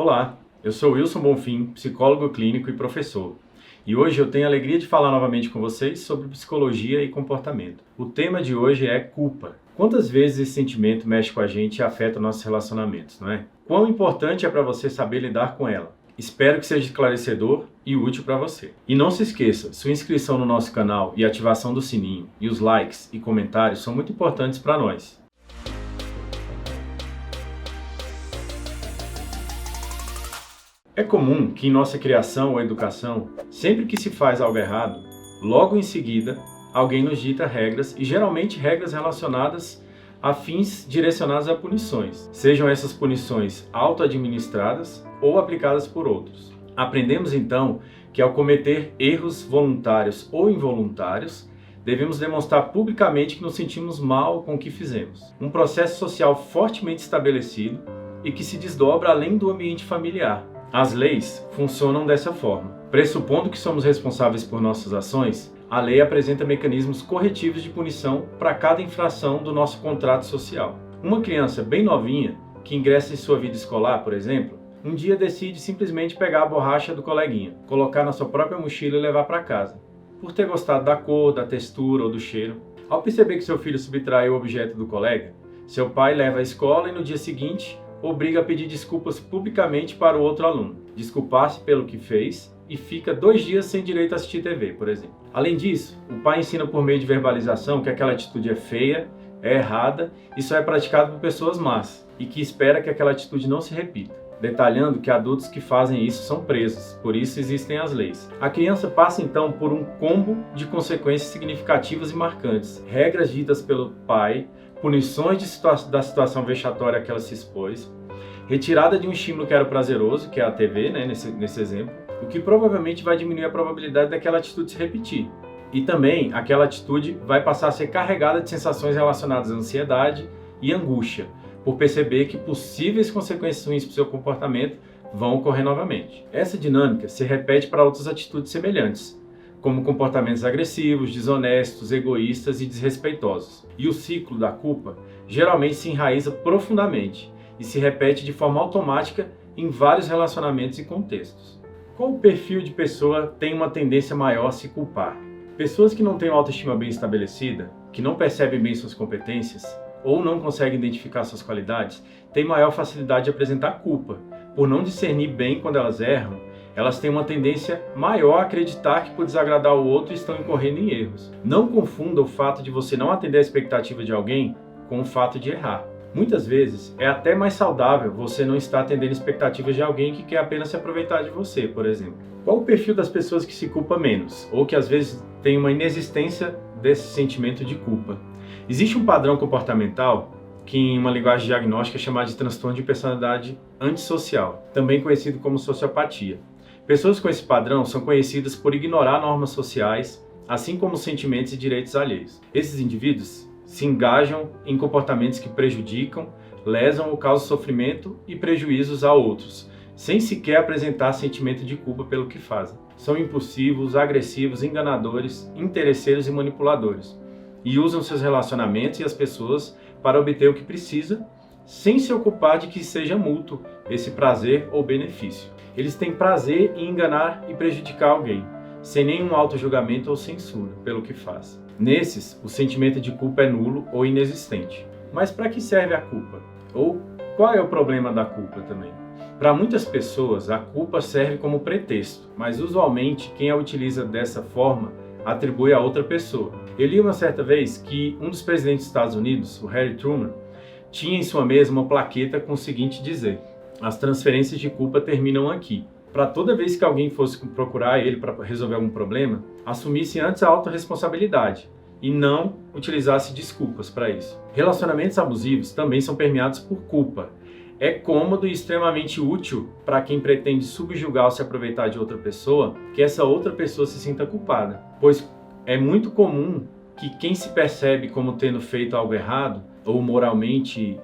Olá, eu sou Wilson Bonfim, psicólogo clínico e professor. E hoje eu tenho a alegria de falar novamente com vocês sobre psicologia e comportamento. O tema de hoje é culpa. Quantas vezes esse sentimento mexe com a gente e afeta nossos relacionamentos, não é? Quão importante é para você saber lidar com ela? Espero que seja esclarecedor e útil para você. E não se esqueça, sua inscrição no nosso canal e ativação do sininho e os likes e comentários são muito importantes para nós. É comum que em nossa criação ou educação, sempre que se faz algo errado, logo em seguida, alguém nos dita regras e geralmente regras relacionadas a fins direcionados a punições, sejam essas punições auto-administradas ou aplicadas por outros. Aprendemos então que ao cometer erros voluntários ou involuntários, devemos demonstrar publicamente que nos sentimos mal com o que fizemos. Um processo social fortemente estabelecido e que se desdobra além do ambiente familiar. As leis funcionam dessa forma. Pressupondo que somos responsáveis por nossas ações, a lei apresenta mecanismos corretivos de punição para cada infração do nosso contrato social. Uma criança bem novinha, que ingressa em sua vida escolar, por exemplo, um dia decide simplesmente pegar a borracha do coleguinha, colocar na sua própria mochila e levar para casa, por ter gostado da cor, da textura ou do cheiro. Ao perceber que seu filho subtraiu o objeto do colega, seu pai leva à escola e no dia seguinte obriga a pedir desculpas publicamente para o outro aluno, desculpar-se pelo que fez e fica 2 dias sem direito a assistir TV, por exemplo. Além disso, o pai ensina por meio de verbalização que aquela atitude é feia, é errada e só é praticada por pessoas más e que espera que aquela atitude não se repita, detalhando que adultos que fazem isso são presos, por isso existem as leis. A criança passa então por um combo de consequências significativas e marcantes, regras ditas pelo pai, punições da situação vexatória a que ela se expôs, retirada de um estímulo que era prazeroso, que é a TV, nesse exemplo, o que provavelmente vai diminuir a probabilidade daquela atitude se repetir. E também aquela atitude vai passar a ser carregada de sensações relacionadas à ansiedade e angústia, por perceber que possíveis consequências ruins para o seu comportamento vão ocorrer novamente. Essa dinâmica se repete para outras atitudes semelhantes, como comportamentos agressivos, desonestos, egoístas e desrespeitosos. E o ciclo da culpa geralmente se enraiza profundamente e se repete de forma automática em vários relacionamentos e contextos. Qual perfil de pessoa tem uma tendência maior a se culpar? Pessoas que não têm uma autoestima bem estabelecida, que não percebem bem suas competências ou não conseguem identificar suas qualidades, têm maior facilidade de apresentar culpa. Por não discernir bem quando elas erram, elas têm uma tendência maior a acreditar que por desagradar o outro estão incorrendo em erros. Não confunda o fato de você não atender a expectativa de alguém com o fato de errar. Muitas vezes é até mais saudável você não estar atendendo expectativas de alguém que quer apenas se aproveitar de você, por exemplo. Qual o perfil das pessoas que se culpa menos, ou que às vezes tem uma inexistência desse sentimento de culpa? Existe um padrão comportamental que em uma linguagem diagnóstica é chamado de transtorno de personalidade antissocial, também conhecido como sociopatia. Pessoas com esse padrão são conhecidas por ignorar normas sociais, assim como os sentimentos e direitos alheios. Esses indivíduos se engajam em comportamentos que prejudicam, lesam ou causam sofrimento e prejuízos a outros, sem sequer apresentar sentimento de culpa pelo que fazem. São impulsivos, agressivos, enganadores, interesseiros e manipuladores, e usam seus relacionamentos e as pessoas para obter o que precisa, sem se ocupar de que seja mútuo esse prazer ou benefício. Eles têm prazer em enganar e prejudicar alguém, sem nenhum auto-julgamento ou censura pelo que faz. Nesses, o sentimento de culpa é nulo ou inexistente. Mas para que serve a culpa? Ou qual é o problema da culpa também? Para muitas pessoas, a culpa serve como pretexto, mas usualmente quem a utiliza dessa forma atribui a outra pessoa. Eu li uma certa vez que um dos presidentes dos Estados Unidos, o Harry Truman, tinha em sua mesa uma plaqueta com o seguinte dizer: as transferências de culpa terminam aqui. Para toda vez que alguém fosse procurar ele para resolver algum problema, assumisse antes a autorresponsabilidade e não utilizasse desculpas para isso. Relacionamentos abusivos também são permeados por culpa. É cômodo e extremamente útil para quem pretende subjugar ou se aproveitar de outra pessoa que essa outra pessoa se sinta culpada, pois é muito comum que quem se percebe como tendo feito algo errado ou moralmente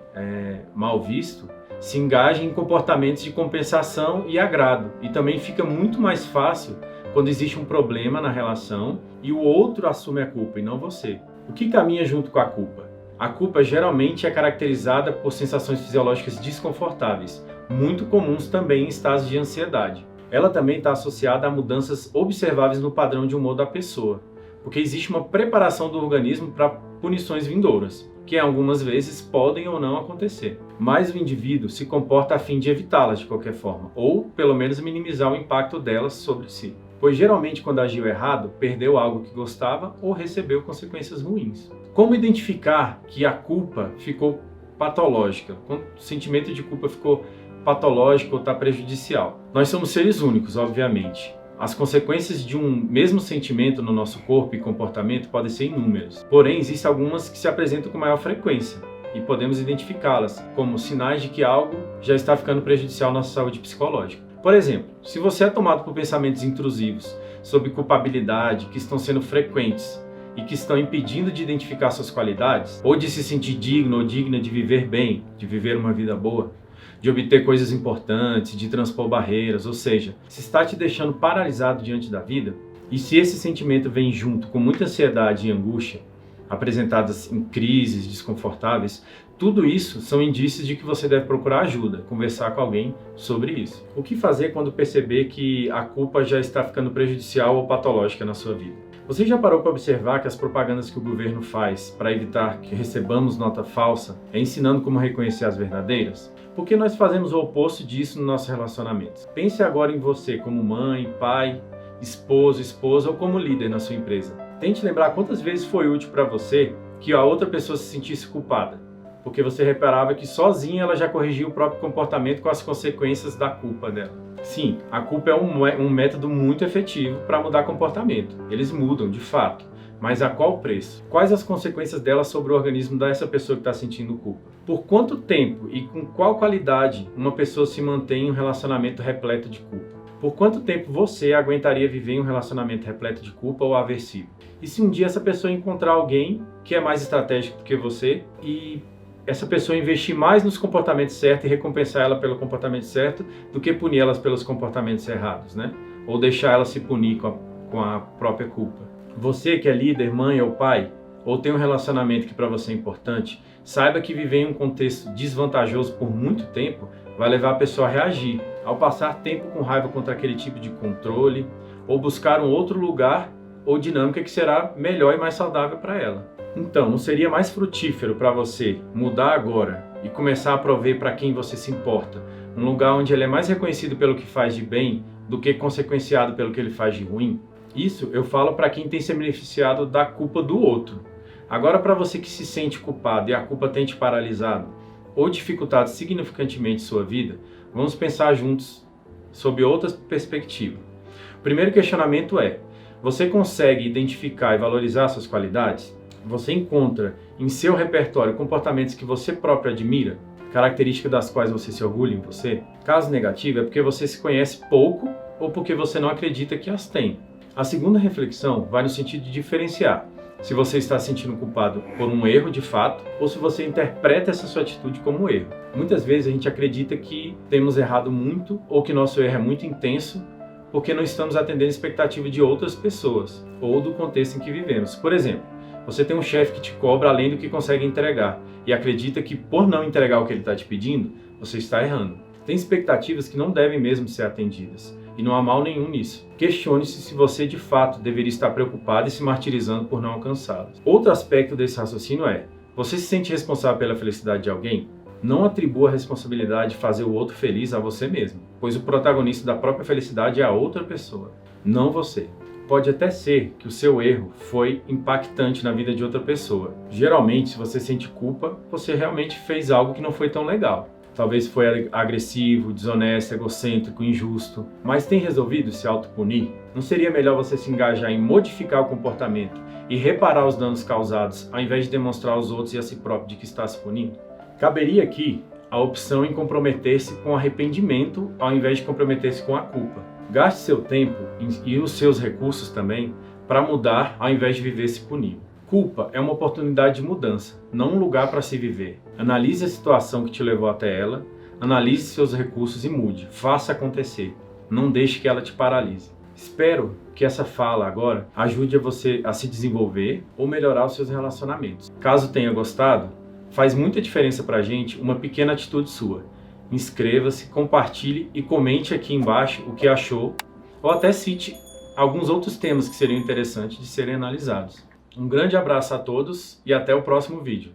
mal visto se engaja em comportamentos de compensação e agrado. E também fica muito mais fácil quando existe um problema na relação e o outro assume a culpa e não você. O que caminha junto com a culpa? A culpa geralmente é caracterizada por sensações fisiológicas desconfortáveis, muito comuns também em estados de ansiedade. Ela também está associada a mudanças observáveis no padrão de humor da pessoa, porque existe uma preparação do organismo para punições vindouras, que algumas vezes podem ou não acontecer. Mas o indivíduo se comporta a fim de evitá-las de qualquer forma, ou pelo menos minimizar o impacto delas sobre si. Pois geralmente quando agiu errado, perdeu algo que gostava ou recebeu consequências ruins. Como identificar que a culpa ficou patológica, quando o sentimento de culpa ficou patológico ou está prejudicial? Nós somos seres únicos, obviamente. As consequências de um mesmo sentimento no nosso corpo e comportamento podem ser inúmeras. Porém, existem algumas que se apresentam com maior frequência e podemos identificá-las como sinais de que algo já está ficando prejudicial à nossa saúde psicológica. Por exemplo, se você é tomado por pensamentos intrusivos sobre culpabilidade que estão sendo frequentes e que estão impedindo de identificar suas qualidades, ou de se sentir digno ou digna de viver bem, de viver uma vida boa, de obter coisas importantes, de transpor barreiras, ou seja, se está te deixando paralisado diante da vida, e se esse sentimento vem junto com muita ansiedade e angústia, apresentadas em crises desconfortáveis, tudo isso são indícios de que você deve procurar ajuda, conversar com alguém sobre isso. O que fazer quando perceber que a culpa já está ficando prejudicial ou patológica na sua vida? Você já parou para observar que as propagandas que o governo faz para evitar que recebamos nota falsa é ensinando como reconhecer as verdadeiras? Por que nós fazemos o oposto disso nos nossos relacionamentos? Pense agora em você como mãe, pai, esposo, esposa ou como líder na sua empresa. Tente lembrar quantas vezes foi útil para você que a outra pessoa se sentisse culpada, porque você reparava que sozinha ela já corrigia o próprio comportamento com as consequências da culpa dela. Sim, a culpa é um método muito efetivo para mudar comportamento. Eles mudam, de fato. Mas a qual preço? Quais as consequências dela sobre o organismo dessa pessoa que está sentindo culpa? Por quanto tempo e com qual qualidade uma pessoa se mantém em um relacionamento repleto de culpa? Por quanto tempo você aguentaria viver em um relacionamento repleto de culpa ou aversivo? E se um dia essa pessoa encontrar alguém que é mais estratégico do que você e essa pessoa investir mais nos comportamentos certos e recompensar ela pelo comportamento certo do que punir elas pelos comportamentos errados, né? Ou deixar ela se punir com a própria culpa. Você que é líder, mãe ou pai, ou tem um relacionamento que para você é importante, saiba que viver em um contexto desvantajoso por muito tempo vai levar a pessoa a reagir, ao passar tempo com raiva contra aquele tipo de controle, ou buscar um outro lugar ou dinâmica que será melhor e mais saudável para ela. Então, não seria mais frutífero para você mudar agora e começar a prover para quem você se importa, um lugar onde ele é mais reconhecido pelo que faz de bem do que consequenciado pelo que ele faz de ruim? Isso eu falo para quem tem se beneficiado da culpa do outro. Agora, para você que se sente culpado e a culpa tem te paralisado ou dificultado significantemente sua vida, vamos pensar juntos sob outra perspectiva. O primeiro questionamento é: você consegue identificar e valorizar suas qualidades? Você encontra em seu repertório comportamentos que você próprio admira, características das quais você se orgulha em você? Caso negativo, é porque você se conhece pouco ou porque você não acredita que as tem. A segunda reflexão vai no sentido de diferenciar se você está se sentindo culpado por um erro de fato ou se você interpreta essa sua atitude como erro. Muitas vezes a gente acredita que temos errado muito ou que nosso erro é muito intenso porque não estamos atendendo a expectativa de outras pessoas ou do contexto em que vivemos. Por exemplo, você tem um chefe que te cobra além do que consegue entregar e acredita que por não entregar o que ele está te pedindo, você está errando. Tem expectativas que não devem mesmo ser atendidas. E não há mal nenhum nisso. Questione-se se você de fato deveria estar preocupado e se martirizando por não alcançá-los. Outro aspecto desse raciocínio é: você se sente responsável pela felicidade de alguém? Não atribua a responsabilidade de fazer o outro feliz a você mesmo, pois o protagonista da própria felicidade é a outra pessoa, não você. Pode até ser que o seu erro foi impactante na vida de outra pessoa. Geralmente, se você sente culpa, você realmente fez algo que não foi tão legal. Talvez foi agressivo, desonesto, egocêntrico, injusto. Mas tem resolvido se autopunir? Não seria melhor você se engajar em modificar o comportamento e reparar os danos causados, ao invés de demonstrar aos outros e a si próprio de que está se punindo? Caberia aqui a opção em comprometer-se com arrependimento, ao invés de comprometer-se com a culpa. Gaste seu tempo e os seus recursos também para mudar, ao invés de viver se punindo. Culpa é uma oportunidade de mudança, não um lugar para se viver. Analise a situação que te levou até ela, analise seus recursos e mude. Faça acontecer. Não deixe que ela te paralise. Espero que essa fala agora ajude você a se desenvolver ou melhorar os seus relacionamentos. Caso tenha gostado, faz muita diferença para a gente uma pequena atitude sua. inscreva-se, compartilhe e comente aqui embaixo o que achou, ou até cite alguns outros temas que seriam interessantes de serem analisados. Um grande abraço a todos e até o próximo vídeo.